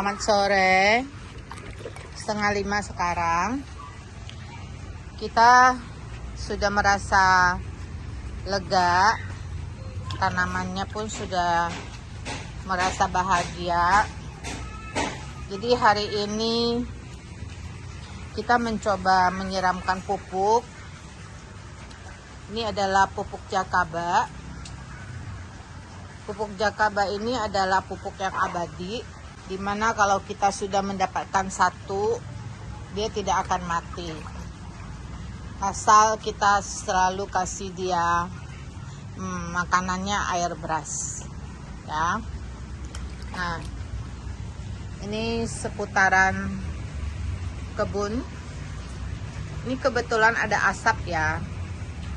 Selamat sore, 4:30 sekarang. Kita sudah merasa lega, tanamannya pun sudah merasa bahagia. Jadi hari ini kita mencoba menyiramkan pupuk. Ini adalah pupuk jakaba. Pupuk jakaba ini adalah pupuk yang abadi, dimana kalau kita sudah mendapatkan satu, dia tidak akan mati asal kita selalu kasih dia makanannya air beras ya. Nah, ini seputaran kebun. Ini kebetulan ada asap ya.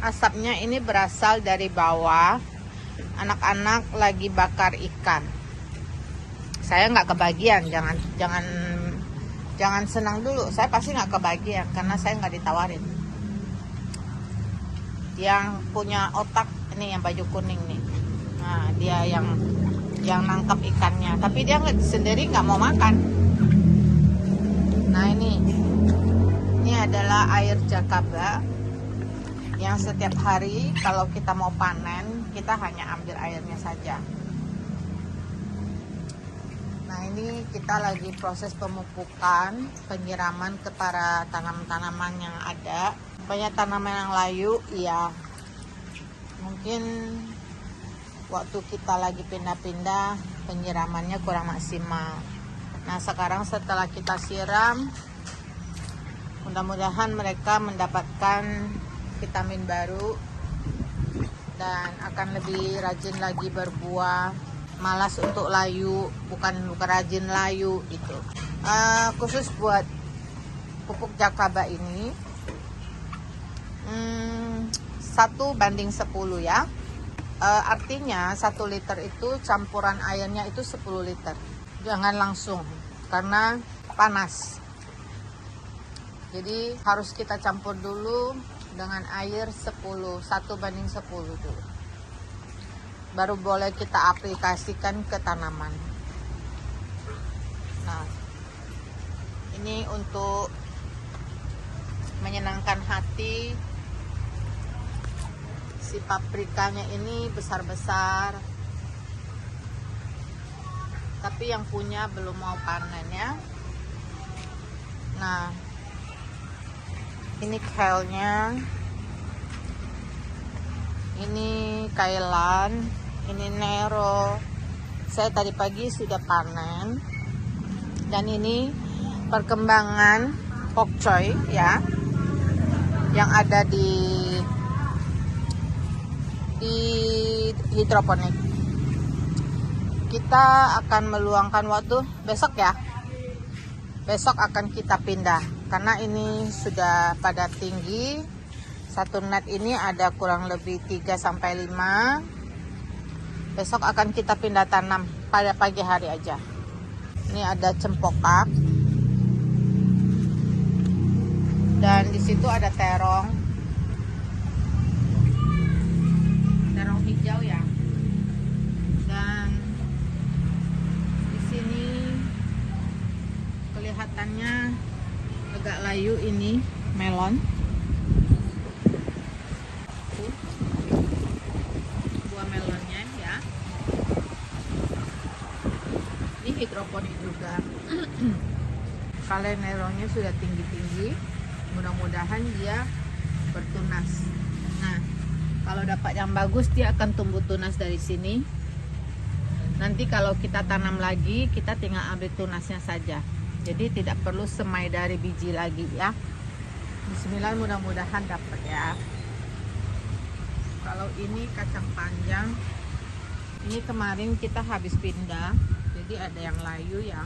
Asapnya ini berasal dari bawah. Anak-anak lagi bakar ikan. Saya nggak kebagian, jangan senang dulu. Saya pasti nggak kebagian karena saya nggak ditawarin. Yang punya otak ini yang baju kuning nih. Nah, dia yang nangkap ikannya, tapi dia sendiri nggak mau makan. Nah, ini adalah air jakaba yang setiap hari kalau kita mau panen kita hanya ambil airnya saja. Nah, ini kita lagi proses pemupukan, penyiraman kepada tanaman-tanaman yang ada. Banyak tanaman yang layu, iya. Mungkin waktu kita lagi pindah-pindah, penyiramannya kurang maksimal. Nah, sekarang setelah kita siram, mudah-mudahan mereka mendapatkan vitamin baru dan akan lebih rajin lagi berbuah. Malas untuk layu, bukan rajin layu gitu. Khusus buat pupuk jakaba ini 1:10 ya. Artinya 1 liter itu campuran airnya itu 10 liter. Jangan langsung karena panas. Jadi harus kita campur dulu dengan air 1:10 dulu. Baru boleh kita aplikasikan ke tanaman. Nah, ini untuk menyenangkan hati. Si paprikanya ini besar-besar, tapi yang punya belum mau panen ya. Nah, ini kale-nya, ini kailan, ini nero. Saya tadi pagi sudah panen. Dan ini perkembangan pok choy ya, yang ada di hidroponik. Kita akan meluangkan waktu besok ya. Besok akan kita pindah karena ini sudah pada tinggi. Satu net ini ada kurang lebih 3-5. Besok akan kita pindah tanam pada pagi hari aja. Ini ada cempokak. Dan di situ ada terong. Terong hijau ya. Dan di sini kelihatannya agak layu, ini melon. Buah melonnya ya. Ini hidroponik juga. Kalian neronya sudah tinggi-tinggi. Mudah-mudahan dia bertunas. Nah, kalau dapat yang bagus dia akan tumbuh tunas dari sini. Nanti kalau kita tanam lagi, kita tinggal ambil tunasnya saja. Jadi tidak perlu semai dari biji lagi ya. Bismillah, mudah-mudahan dapat ya. Kalau ini kacang panjang, ini kemarin kita habis pindah, jadi ada yang layu ya.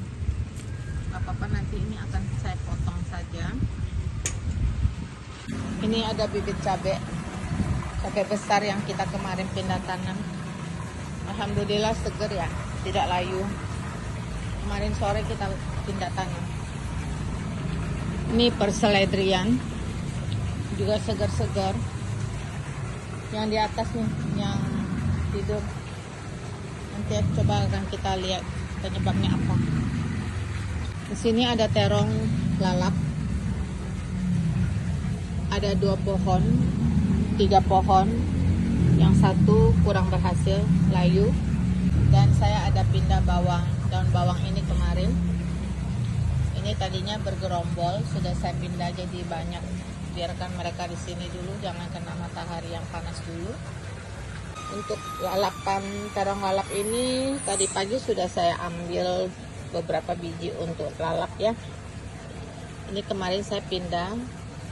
Gak apa-apa, nanti ini akan saya potong saja. Ini ada bibit cabai besar yang kita kemarin pindah tanam. Alhamdulillah seger ya, tidak layu. Kemarin sore kita pindah tanam. Ini perseledrian, juga segar-segar. Yang di atas nih, yang tidur. Nanti coba akan kita lihat penyebabnya apa. Di sini ada terong lalap. Ada 2 pohon, 3 pohon. Yang satu kurang berhasil, layu. Dan saya ada pindah bawang, daun bawang ini kemarin. Ini tadinya bergerombol, sudah saya pindah jadi banyak. Biarkan mereka di sini dulu, jangan kena matahari yang panas dulu. Untuk lalapan terong lalap ini tadi pagi sudah saya ambil beberapa biji untuk lalap ya. Ini kemarin saya pindah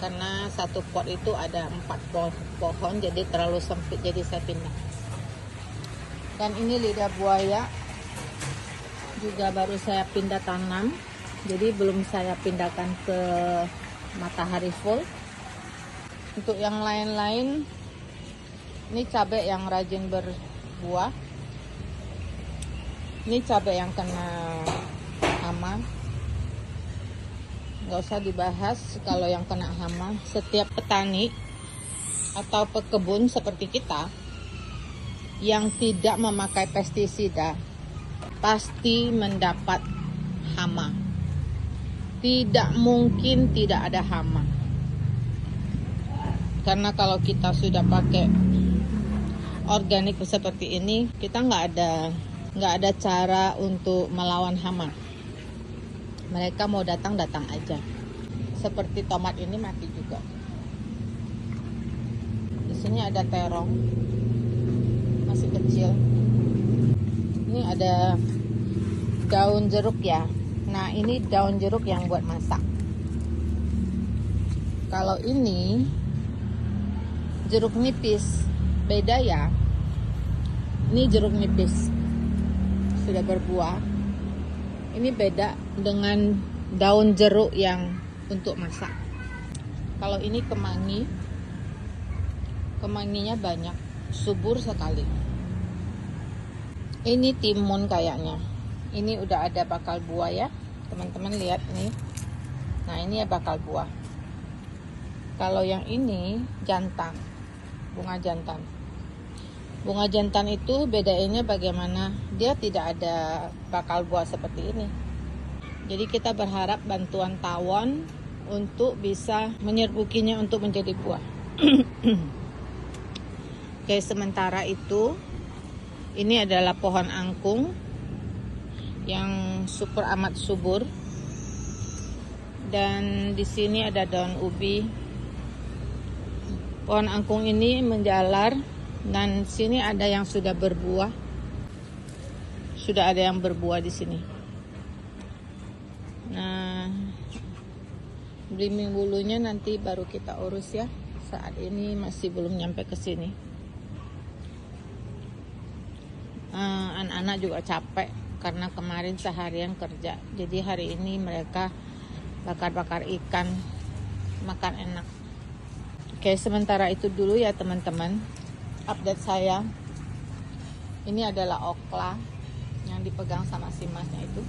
karena satu pot itu ada 4 pohon, jadi terlalu sempit, jadi saya pindah. Dan ini lidah buaya juga baru saya pindah tanam, jadi belum saya pindahkan ke matahari full. Untuk yang lain-lain, ini cabai yang rajin berbuah. Ini cabai yang kena hama. Nggak usah dibahas kalau yang kena hama. Setiap petani atau pekebun seperti kita yang tidak memakai pestisida pasti mendapat hama. Tidak mungkin tidak ada hama. Karena kalau kita sudah pakai organik seperti ini, kita nggak ada cara untuk melawan hama. Mereka mau datang aja. Seperti tomat ini mati juga. Di sini ada terong masih kecil. Ini ada daun jeruk ya. Nah, ini daun jeruk yang buat masak. Kalau ini jeruk nipis, beda ya. Ini jeruk nipis sudah berbuah. Ini beda dengan daun jeruk yang untuk masak. Kalau ini kemangi, kemanginya banyak, subur sekali. Ini timun kayaknya. Ini udah ada bakal buah ya, teman-teman lihat nih. Nah, ini ya bakal buah. Kalau yang ini jantan, bunga jantan. Bunga jantan itu bedainnya bagaimana? Dia tidak ada bakal buah seperti ini. Jadi kita berharap bantuan tawon untuk bisa menyerbukinya untuk menjadi buah. Oke, sementara itu ini adalah pohon angkung yang super amat subur. Dan di sini ada daun ubi. Pohon angkung ini menjalar. Dan sini ada yang sudah berbuah. Sudah ada yang berbuah di sini. Nah, belimbing bulunya nanti baru kita urus ya. Saat ini masih belum nyampe ke sini. Anak-anak juga capek karena kemarin seharian kerja. Jadi hari ini mereka bakar-bakar ikan, makan enak. Oke, sementara itu dulu ya teman-teman. Update saya, ini adalah okla yang dipegang sama si masnya itu.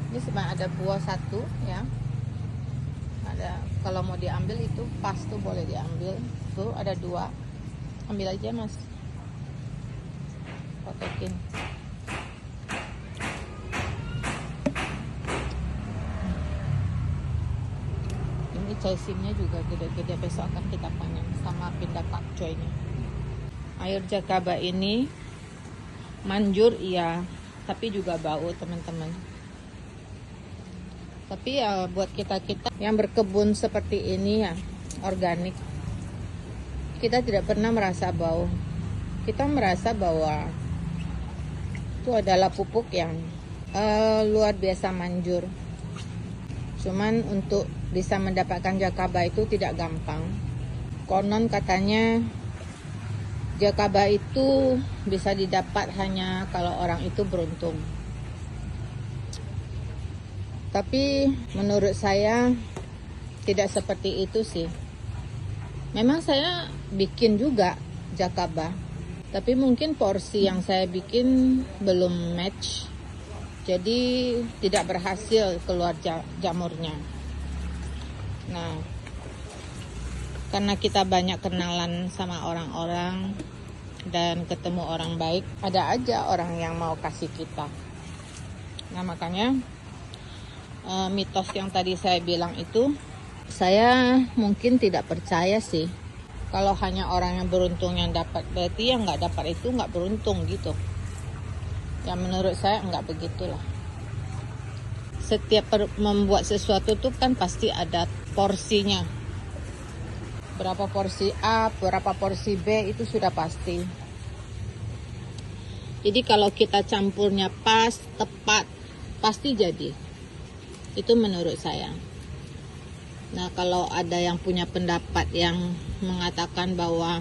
Ini sebenarnya ada buah 1 ya. Ada, kalau mau diambil itu pas tuh boleh diambil. Tuh ada 2, ambil aja mas. Kotekin. Ini caisimnya juga gede-gede, besok akan kita panen sama pindah pakcoynya. Air jakaba ini manjur iya, tapi juga bau teman-teman. Tapi ya buat kita yang berkebun seperti ini ya, organik, kita tidak pernah merasa bau. Kita merasa bahwa itu adalah pupuk yang luar biasa manjur. Cuman untuk bisa mendapatkan jakaba itu tidak gampang. Konon katanya jakaba itu bisa didapat hanya kalau orang itu beruntung. Tapi menurut saya tidak seperti itu sih. Memang saya bikin juga jakaba, tapi mungkin porsi yang saya bikin belum match. Jadi tidak berhasil keluar jamurnya. Nah, karena kita banyak kenalan sama orang-orang dan ketemu orang baik, ada aja orang yang mau kasih kita. Nah, makanya mitos yang tadi saya bilang itu, saya mungkin tidak percaya sih. Kalau hanya orang yang beruntung yang dapat, berarti yang nggak dapat itu nggak beruntung gitu. Yang menurut saya nggak begitulah. Setiap membuat sesuatu tuh kan pasti ada porsinya. Berapa porsi A, berapa porsi B itu sudah pasti. Jadi kalau kita campurnya pas, tepat, pasti jadi. Itu menurut saya. Nah, kalau ada yang punya pendapat yang mengatakan bahwa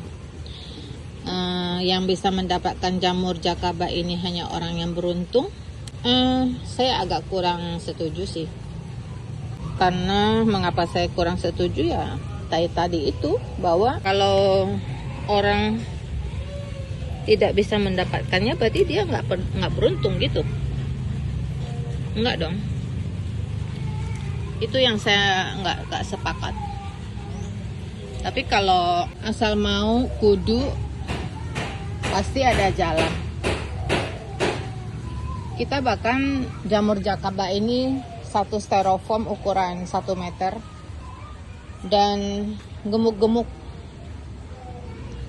yang bisa mendapatkan jamur jakaba ini hanya orang yang beruntung, saya agak kurang setuju sih. Karena mengapa saya kurang setuju ya tadi itu, bahwa kalau orang tidak bisa mendapatkannya berarti dia nggak beruntung gitu. Enggak dong. Itu yang saya nggak sepakat. Tapi kalau asal mau, kudu, pasti ada jalan. Kita bahkan jamur jakaba ini satu styrofoam ukuran 1 meter dan gemuk-gemuk.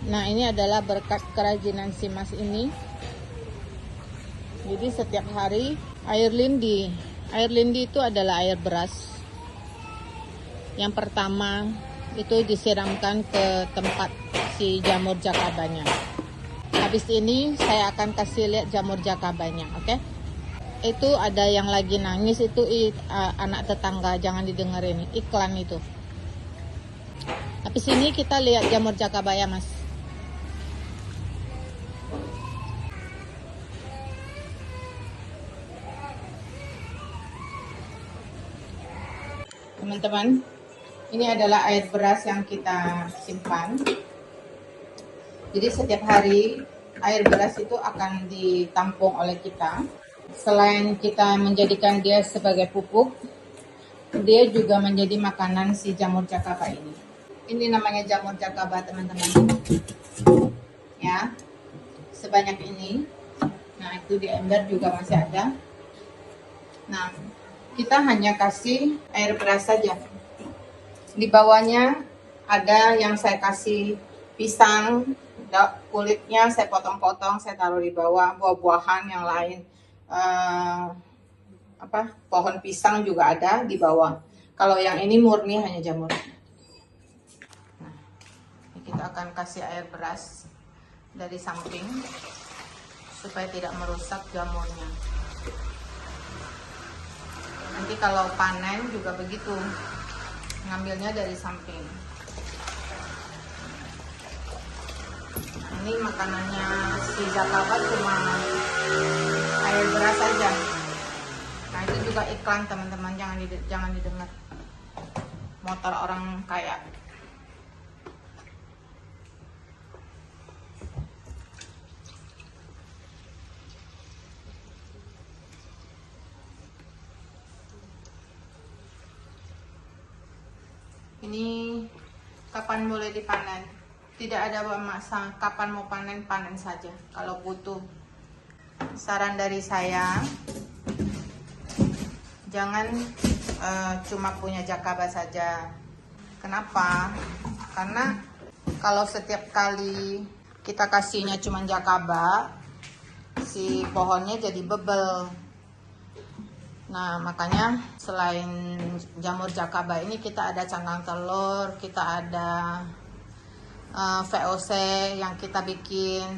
Nah, ini adalah berkat kerajinan si Mas ini. Jadi setiap hari air lindi itu adalah air beras. Yang pertama itu disiramkan ke tempat si jamur jakabanya. Habis ini saya akan kasih lihat jamur jakabanya, oke? Itu ada yang lagi nangis, itu anak tetangga, jangan didengerin, iklan itu. Habis ini kita lihat jamur jakaba ya, Mas. Teman-teman, ini adalah air beras yang kita simpan. Jadi setiap hari air beras itu akan ditampung oleh kita. Selain kita menjadikan dia sebagai pupuk, dia juga menjadi makanan si jamur jakaba ini. Ini namanya jamur jakaba, teman-teman. Ya, sebanyak ini. Nah, itu di ember juga masih ada. Nah, kita hanya kasih air beras saja. Di bawahnya ada yang saya kasih pisang, kulitnya saya potong-potong, saya taruh di bawah. Buah-buahan yang lain, pohon pisang juga ada di bawah. Kalau yang ini murni hanya jamur. Nah, kita akan kasih air beras dari samping supaya tidak merusak jamurnya. Nanti kalau panen juga begitu, ngambilnya dari samping. Nah, ini makanannya si jakaba cuma air beras saja. Nah, itu juga iklan, teman-teman, jangan didengar. Motor orang kaya. Ini kapan boleh dipanen? Tidak ada masa kapan mau panen, panen saja kalau butuh. Saran dari saya, jangan cuma punya jakaba saja. Kenapa? Karena kalau setiap kali kita kasihnya cuma jakaba, si pohonnya jadi bebel. Nah, makanya selain jamur jakaba ini kita ada cangkang telur, kita ada VOC yang kita bikin.